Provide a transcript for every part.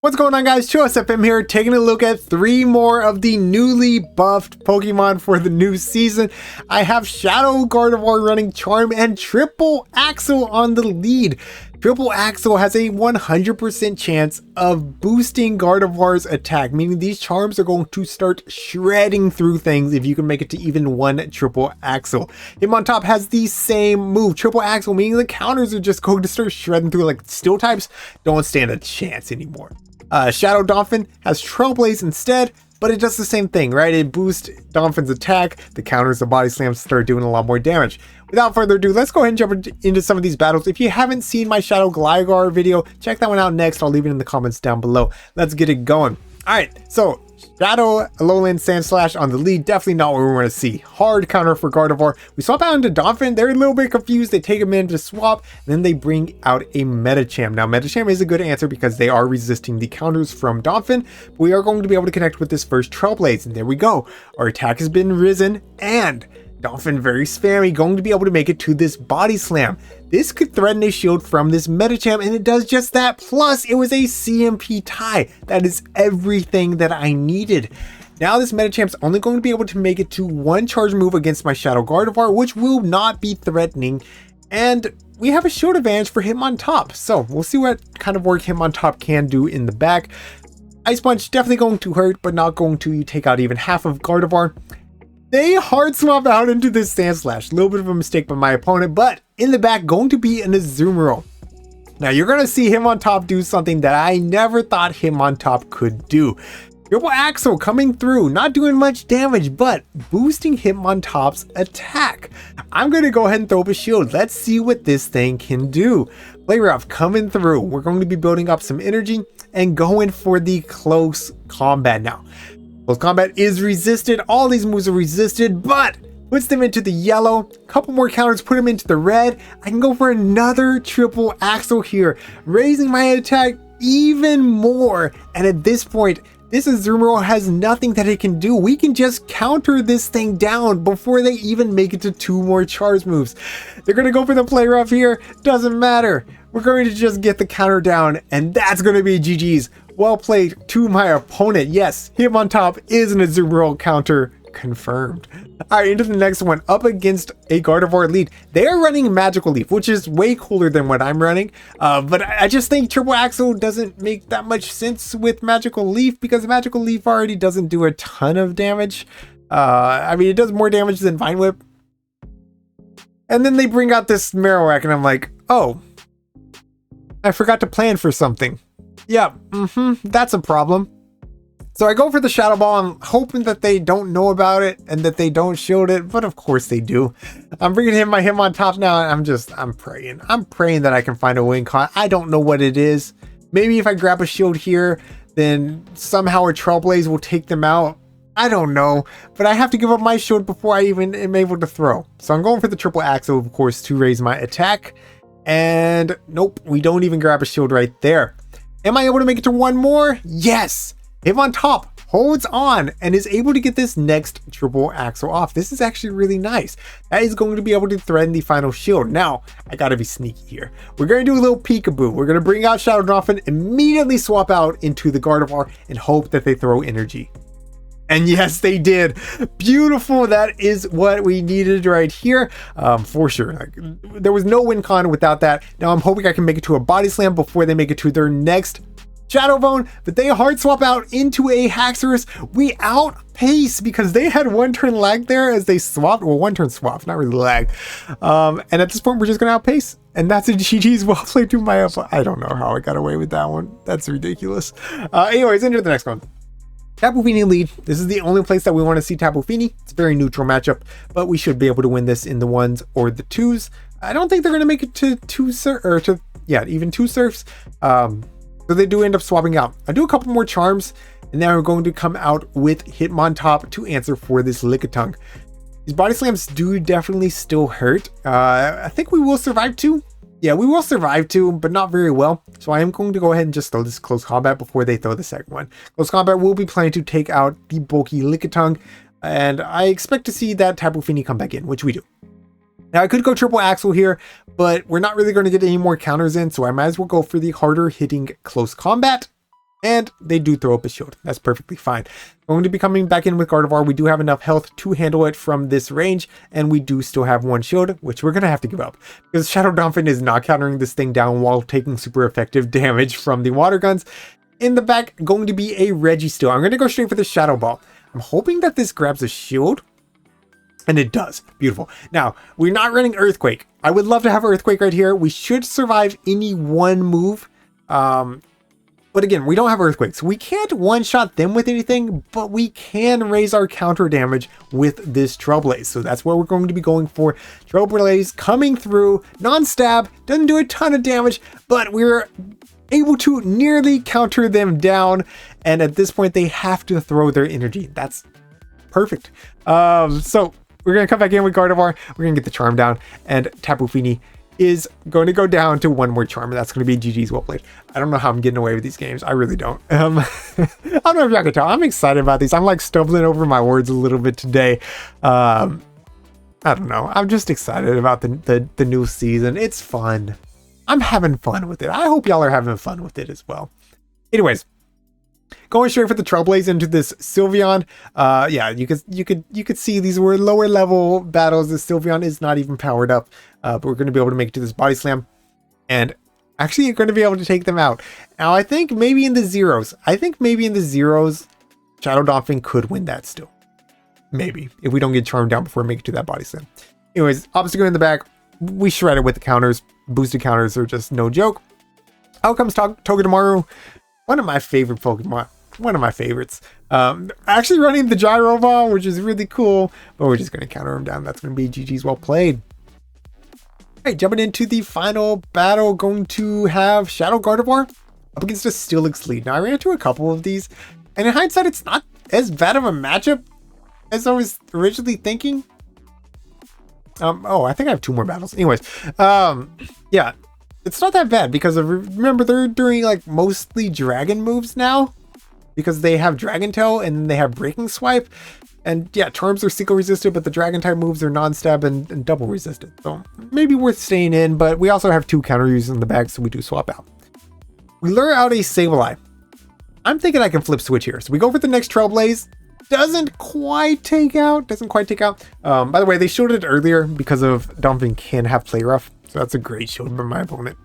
What's going on, guys? ChillisFM here, taking a look at 3 more of the newly buffed Pokemon for the new season. I have Shadow Gardevoir running Charm and Triple AXEL on the lead. Triple AXEL has a 100% chance of boosting Gardevoir's attack, meaning these charms are going to start shredding through things if you can make it to even 1 Triple AXEL. Hitmontop has the same move, Triple AXEL, meaning the counters are just going to start shredding through. Like Steel types don't stand a chance anymore. Shadow Donphin has Trailblaze instead, but it does the same thing, right? It boosts Donphin's attack, the counters, the body slams start doing a lot more damage. Without further ado, let's go ahead and jump into some of these battles. If you haven't seen my Shadow Gligar video, check that one out next. I'll leave it in the comments down below. Let's get it going. Alright, so Shadow Alolan Sandslash on the lead, definitely not what we want to see. Hard counter for Gardevoir. We swap out into Donphin, they're a little bit confused, they take a minute to swap, and then they bring out a Medicham. Now Medicham is a good answer because they are resisting the counters from Donphin, but we are going to be able to connect with this first Trailblaze, and there we go. Our attack has been risen, and Donphin, very spammy, going to be able to make it to this Body Slam. This could threaten a shield from this Medicham, and it does just that. Plus, it was a CMP tie. That is everything that I needed. Now this Medicham's only going to be able to make it to 1 charge move against my Shadow Gardevoir, which will not be threatening. And we have a shield advantage for Hitmontop. So we'll see what kind of work Hitmontop can do in the back. Ice Punch definitely going to hurt, but not going to take out even half of Gardevoir. They hard swap out into this Sandslash. A little bit of a mistake by my opponent, but in the back going to be an Azumarill. Now you're going to see Hitmontop do something that I never thought Hitmontop could do. Triple AXEL coming through, not doing much damage, but boosting Hitmontop's attack. I'm going to go ahead and throw up a shield. Let's see what this thing can do. Play rough coming through. We're going to be building up some energy and going for the close combat now. Close combat is resisted. All these moves are resisted, but puts them into the yellow. Couple more counters, put them into the red. I can go for another Triple AXEL here, raising my attack even more. And at this point, this Azumarill has nothing that it can do. We can just counter this thing down before they even make it to 2 more charge moves. They're going to go for the play rough here. Doesn't matter. We're going to just get the counter down, and that's going to be GG's. Well played to my opponent. Yes, Hitmontop is an Azumarill counter confirmed. Alright, into the next one, up against a Gardevoir lead. They are running Magical Leaf, which is way cooler than what I'm running. But I just think Triple AXEL doesn't make that much sense with Magical Leaf because Magical Leaf already doesn't do a ton of damage. I mean, it does more damage than Vine Whip. And then they bring out this Marowak, and I'm like, oh, I forgot to plan for something. Yeah, that's a problem. So I go for the Shadow Ball. I'm hoping that they don't know about it and that they don't shield it, but of course they do. I'm bringing him my Hitmontop now, and I'm praying. I'm praying that I can find a win con. I don't know what it is. Maybe if I grab a shield here, then somehow a Trailblaze will take them out. I don't know, but I have to give up my shield before I even am able to throw. So I'm going for the Triple AXEL, of course, to raise my attack. And nope, we don't even grab a shield right there. Am I able to make it to 1 more? Yes! Hitmontop holds on and is able to get this next Triple AXEL off. This is actually really nice. That is going to be able to threaten the final shield. Now, I gotta be sneaky here. We're going to do a little peekaboo. We're going to bring out Shadow Donphin, immediately swap out into the Gardevoir, and hope that they throw energy. And yes, they did. Beautiful. That is what we needed right here. For sure. Like, there was no win con without that. Now I'm hoping I can make it to a Body Slam before they make it to their next Shadow Bone, but they hard swap out into a Haxorus. We outpace because they had 1 turn lag there as they swapped. Well, 1 turn swap, not really lag. And at this point, we're just going to outpace. And that's a GG's. Well played to my opponent. I don't know how I got away with that one. That's ridiculous. Anyways, into the next one. Tapu Fini lead. This is the only place that we want to see Tapu Fini. It's a very neutral matchup, but we should be able to win this in the 1s or the 2s. I don't think they're going to make it to 2 surf or to, yeah, even 2 surfs. So they do end up swapping out. I do a couple more charms, and then we're going to come out with Hitmontop to answer for this Lickitung. These Body Slams do definitely still hurt. I think we will survive 2. Yeah, we will survive 2, but not very well. So I am going to go ahead and just throw this close combat before they throw the second one. Close combat will be planning to take out the bulky Lickitung, and I expect to see that Tapu Fini come back in, which we do. Now I could go Triple AXEL here, but we're not really going to get any more counters in, so I might as well go for the harder hitting close combat. And they do throw up a shield. That's perfectly fine. Going to be coming back in with Gardevoir. We do have enough health to handle it from this range. And we do still have one shield, which we're going to have to give up. Because Shadow Dolphin is not countering this thing down while taking super effective damage from the water guns. In the back, going to be a Registeel. I'm going to go straight for the Shadow Ball. I'm hoping that this grabs a shield. And it does. Beautiful. Now, we're not running Earthquake. I would love to have Earthquake right here. We should survive any one move. But again, we don't have Earthquake, so we can't one-shot them with anything, but we can raise our counter damage with this Trailblaze. So that's what we're going to be going for. Trailblaze coming through, non-stab, doesn't do a ton of damage, but we're able to nearly counter them down. And at this point, they have to throw their energy. That's perfect. So we're going to come back in with Gardevoir. We're going to get the Charm down, and Tapu Fini is going to go down to one more Charm. That's going to be GG's well played. I don't know how I'm getting away with these games. I really don't. I don't know if y'all can tell. I'm excited about these. I'm like stumbling over my words a little bit today. I don't know. I'm just excited about the new season. It's fun. I'm having fun with it. I hope y'all are having fun with it as well. Anyways, going straight for the Trailblaze into this Sylveon. Yeah, you could see these were lower level battles. The Sylveon is not even powered up, but we're going to be able to make it to this Body Slam, and actually you're going to be able to take them out. Now I think maybe in the zeros. Shadow Dolphin could win that still. Maybe if we don't get charmed down before we make it to that Body Slam. Anyways, Obstacle in the back. We shred it with the counters. Boosted counters are just no joke. Out comes Togedemaru. One of my favorite Pokemon. One of my favorites. Actually running the Gyro Ball, which is really cool. But we're just going to counter him down. That's going to be GG's well played. Alright, jumping into the final battle. Going to have Shadow Gardevoir up against a Steelix lead. Now, I ran into a couple of these. And in hindsight, it's not as bad of a matchup as I was originally thinking. Oh, I think I have 2 more battles. Anyways, yeah. It's not that bad because remember they're doing like mostly dragon moves now because they have Dragon Tail and they have Breaking Swipe, and yeah, Charms are Seco resisted, but the Dragon type moves are non-stab and double resisted. So maybe worth staying in, but we also have 2 counter uses in the bag, so we do swap out. We lure out a Sableye. I'm thinking I can flip switch here. So we go for the next Trailblaze. Doesn't quite take out. By the way, they shielded it earlier because of Dumping can have Play Rough. So that's a great shield from my opponent.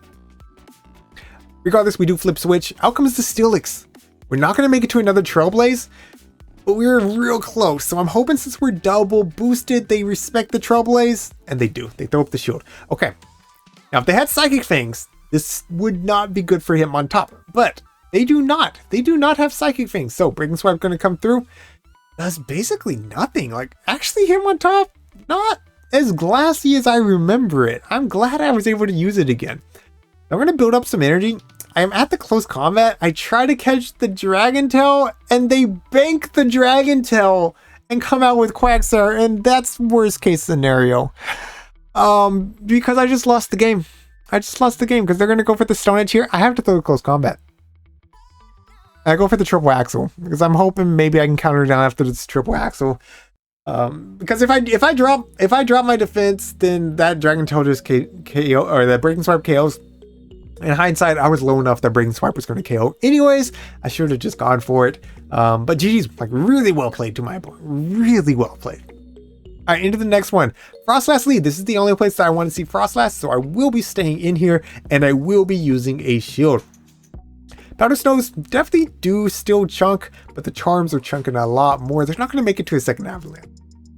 Regardless, we do flip switch. Out comes the Steelix. We're not going to make it to another Trailblaze, but we're real close. So I'm hoping since we're double boosted, they respect the Trailblaze. And they do. They throw up the shield. Okay. Now, if they had Psychic Fangs, this would not be good for Hitmontop. But they do not. They do not have Psychic Fangs. So Breaking Swipe going to come through. Does basically nothing. Like, actually, Hitmontop, not as glassy as I remember it. I'm glad I was able to use it again. I'm going to build up some energy. I am at the close combat. I try to catch the Dragon Tail, and they bank the Dragon Tail and come out with Quagsire, and that's worst case scenario. Because I just lost the game. Because they're going to go for the Stone Edge here. I have to throw close combat. I go for the triple axle because I'm hoping maybe I can counter down after this triple axle. Because if I drop my defense, then that Dragon Tail just KO, or that Breaking Swipe KOs. In hindsight, I was low enough that Breaking Swipe was going to KO. Anyways, I should have just gone for it. But GG's, like, really well played to my opponent. Really well played. All right, into the next one. Froslass lead. This is the only place that I want to see Froslass, so I will be staying in here, and I will be using a shield. Powder Snows definitely do still chunk, but the Charms are chunking a lot more. They're not going to make it to a second Avalanche.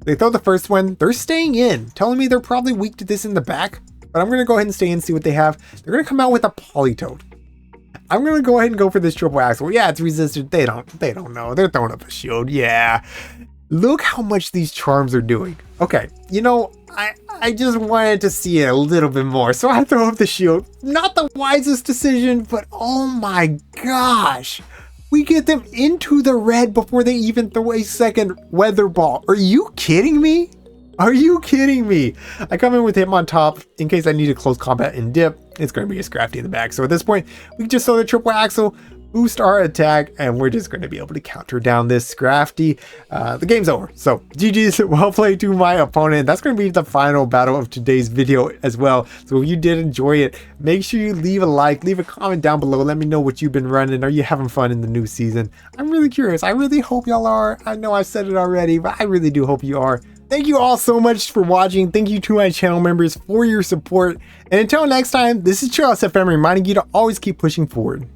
They throw the first one. They're staying in, telling me they're probably weak to this in the back, but I'm going to go ahead and stay in and see what they have. They're going to come out with a Politoed. I'm going to go ahead and go for this triple axle. Yeah, it's resisted. They don't know. They're throwing up a shield. Yeah. Look how much these Charms are doing. Okay, you know, I just wanted to see it a little bit more, so I throw up the shield. Not the wisest decision, but oh my gosh. We get them into the red before they even throw a second Weather Ball. Are you kidding me? Are you kidding me? I come in with Hitmontop in case I need a close combat and dip. It's going to be a Scrafty in the back. So at this point, we just throw the triple axle. boost our attack, and we're just going to be able to counter down this Scrafty. The game's over. So GG's, well played to my opponent. That's going to be the final battle of today's video as well. So if you did enjoy it, make sure you leave a like, leave a comment down below. Let me know what you've been running. Are you having fun in the new season? I'm really curious. I really hope y'all are. I know I said it already, but I really do hope you are. Thank you all so much for watching. Thank you to my channel members for your support. And until next time, this is ChillisFM reminding you to always keep pushing forward.